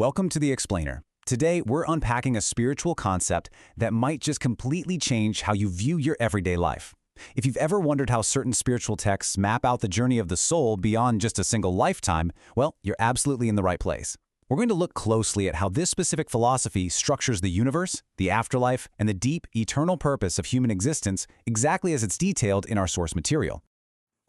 Welcome to The Explainer. Today, we're unpacking a spiritual concept that might just completely change how you view your everyday life. If you've ever wondered how certain spiritual texts map out the journey of the soul beyond just a single lifetime, well, you're absolutely in the right place. We're going to look closely at how this specific philosophy structures the universe, the afterlife, and the deep, eternal purpose of human existence exactly as it's detailed in our source material.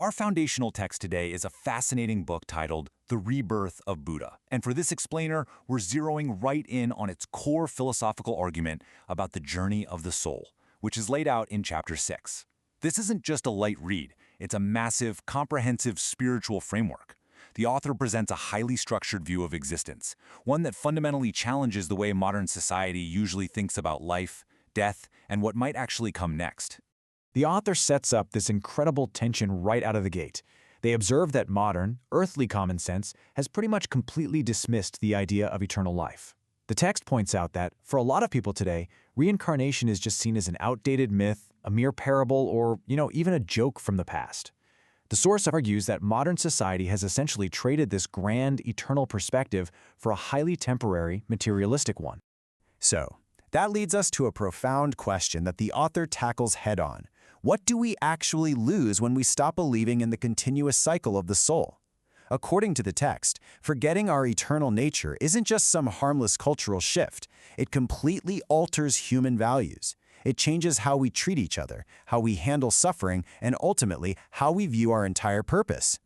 Our foundational text today is a fascinating book titled The Rebirth of Buddha. And for this explainer, we're zeroing right in on its core philosophical argument about the journey of the soul, which is laid out in Chapter 6. This isn't just a light read, it's a massive, comprehensive spiritual framework. The author presents a highly structured view of existence, one that fundamentally challenges the way modern society usually thinks about life, death, and what might actually come next. The author sets up this incredible tension right out of the gate. They observe that modern, earthly common sense has pretty much completely dismissed the idea of eternal life. The text points out that, for a lot of people today, reincarnation is just seen as an outdated myth, a mere parable, or, even a joke from the past. The source argues that modern society has essentially traded this grand, eternal perspective for a highly temporary, materialistic one. So, that leads us to a profound question that the author tackles head-on. What do we actually lose when we stop believing in the continuous cycle of the soul? According to the text, forgetting our eternal nature isn't just some harmless cultural shift. It completely alters human values. It changes how we treat each other, how we handle suffering, and ultimately, how we view our entire purpose.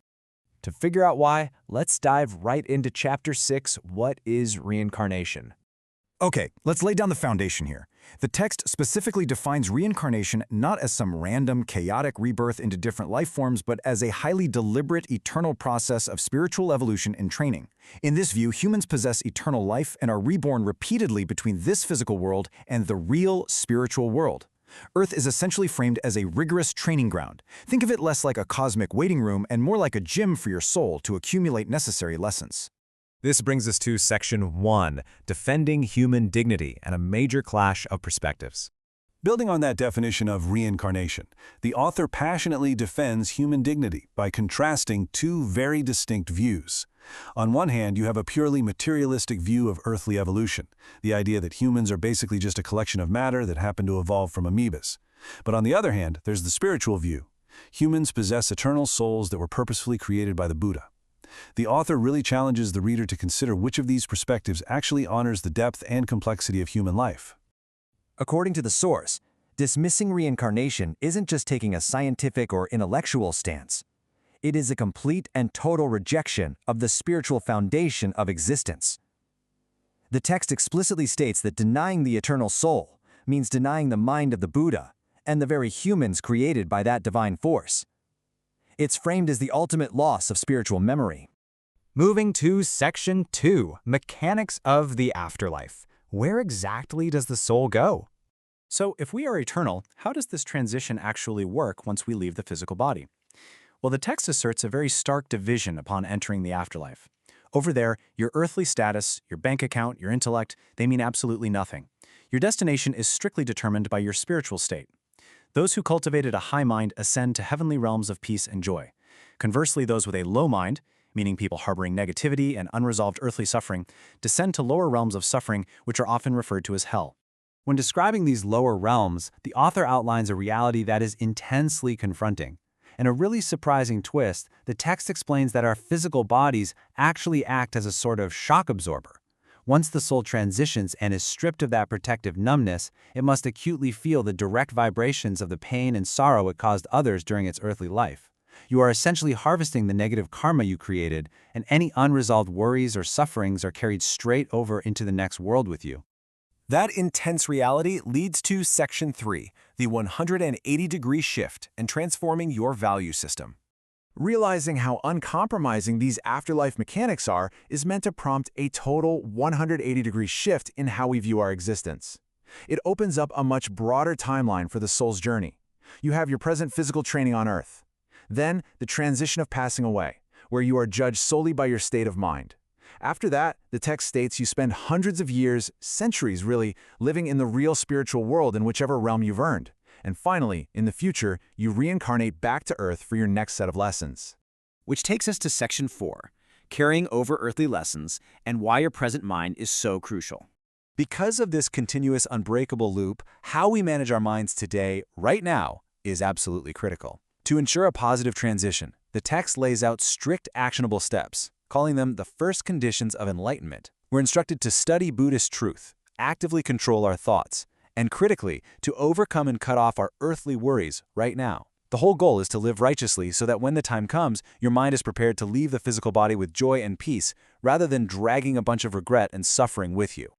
To figure out why, let's dive right into Chapter 6, What is Reincarnation? Okay, let's lay down the foundation here. The text specifically defines reincarnation not as some random, chaotic rebirth into different life forms, but as a highly deliberate, eternal process of spiritual evolution and training. In this view, humans possess eternal life and are reborn repeatedly between this physical world and the real spiritual world. Earth is essentially framed as a rigorous training ground. Think of it less like a cosmic waiting room and more like a gym for your soul to accumulate necessary lessons. This brings us to Section 1, Defending Human Dignity, and a major clash of perspectives. Building on that definition of reincarnation, the author passionately defends human dignity by contrasting two very distinct views. On one hand, you have a purely materialistic view of earthly evolution, the idea that humans are basically just a collection of matter that happened to evolve from amoebas. But on the other hand, there's the spiritual view. Humans possess eternal souls that were purposefully created by the Buddha. The author really challenges the reader to consider which of these perspectives actually honors the depth and complexity of human life. According to the source, dismissing reincarnation isn't just taking a scientific or intellectual stance. It is a complete and total rejection of the spiritual foundation of existence. The text explicitly states that denying the eternal soul means denying the mind of the Buddha and the very humans created by that divine force. It's framed as the ultimate loss of spiritual memory. Moving to Section 2, Mechanics of the Afterlife. Where exactly does the soul go? So, if we are eternal, how does this transition actually work once we leave the physical body? Well, the text asserts a very stark division upon entering the afterlife. Over there, your earthly status, your bank account, your intellect, they mean absolutely nothing. Your destination is strictly determined by your spiritual state. Those who cultivated a high mind ascend to heavenly realms of peace and joy. Conversely, those with a low mind, meaning people harboring negativity and unresolved earthly suffering, descend to lower realms of suffering, which are often referred to as hell. When describing these lower realms, the author outlines a reality that is intensely confronting. In a really surprising twist, the text explains that our physical bodies actually act as a sort of shock absorber. Once the soul transitions and is stripped of that protective numbness, it must acutely feel the direct vibrations of the pain and sorrow it caused others during its earthly life. You are essentially harvesting the negative karma you created, and any unresolved worries or sufferings are carried straight over into the next world with you. That intense reality leads to Section 3, the 180-degree shift and transforming your value system. Realizing how uncompromising these afterlife mechanics are is meant to prompt a total 180-degree shift in how we view our existence. It opens up a much broader timeline for the soul's journey. You have your present physical training on Earth. Then, the transition of passing away, where you are judged solely by your state of mind. After that, the text states you spend hundreds of years, centuries really, living in the real spiritual world in whichever realm you've earned. And finally, in the future, you reincarnate back to Earth for your next set of lessons. Which takes us to Section 4, carrying over earthly lessons, and why your present mind is so crucial. Because of this continuous unbreakable loop, how we manage our minds today, right now, is absolutely critical. To ensure a positive transition, the text lays out strict actionable steps, calling them the first conditions of enlightenment. We're instructed to study Buddhist truth, actively control our thoughts, and critically, to overcome and cut off our earthly worries right now. The whole goal is to live righteously so that when the time comes, your mind is prepared to leave the physical body with joy and peace, rather than dragging a bunch of regret and suffering with you.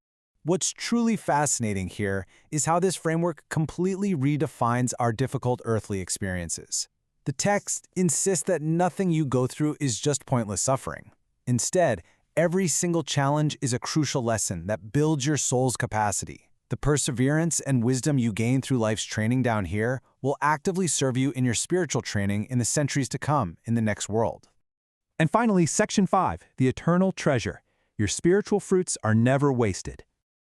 What's truly fascinating here is how this framework completely redefines our difficult earthly experiences. The text insists that nothing you go through is just pointless suffering. Instead, every single challenge is a crucial lesson that builds your soul's capacity. The perseverance and wisdom you gain through life's training down here will actively serve you in your spiritual training in the centuries to come in the next world. And finally, Section 5, the eternal treasure. Your spiritual fruits are never wasted.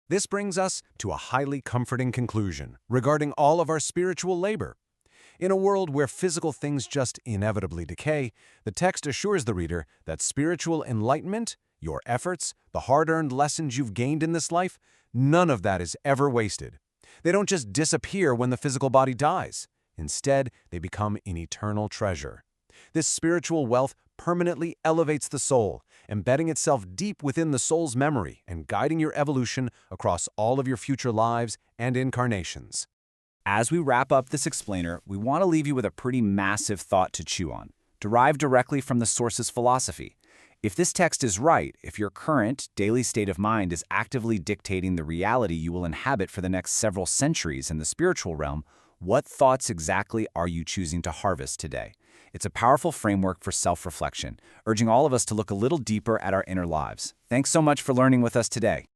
This brings us to a highly comforting conclusion regarding all of our spiritual labor. In a world where physical things just inevitably decay, the text assures the reader that spiritual enlightenment, your efforts, the hard-earned lessons you've gained in this life, none of that is ever wasted. They don't just disappear when the physical body dies. Instead, they become an eternal treasure. This spiritual wealth permanently elevates the soul, embedding itself deep within the soul's memory and guiding your evolution across all of your future lives and incarnations. As we wrap up this explainer, we want to leave you with a pretty massive thought to chew on, derived directly from the source's philosophy. If this text is right, if your current, daily state of mind is actively dictating the reality you will inhabit for the next several centuries in the spiritual realm, what thoughts exactly are you choosing to harvest today? It's a powerful framework for self-reflection, urging all of us to look a little deeper at our inner lives. Thanks so much for learning with us today.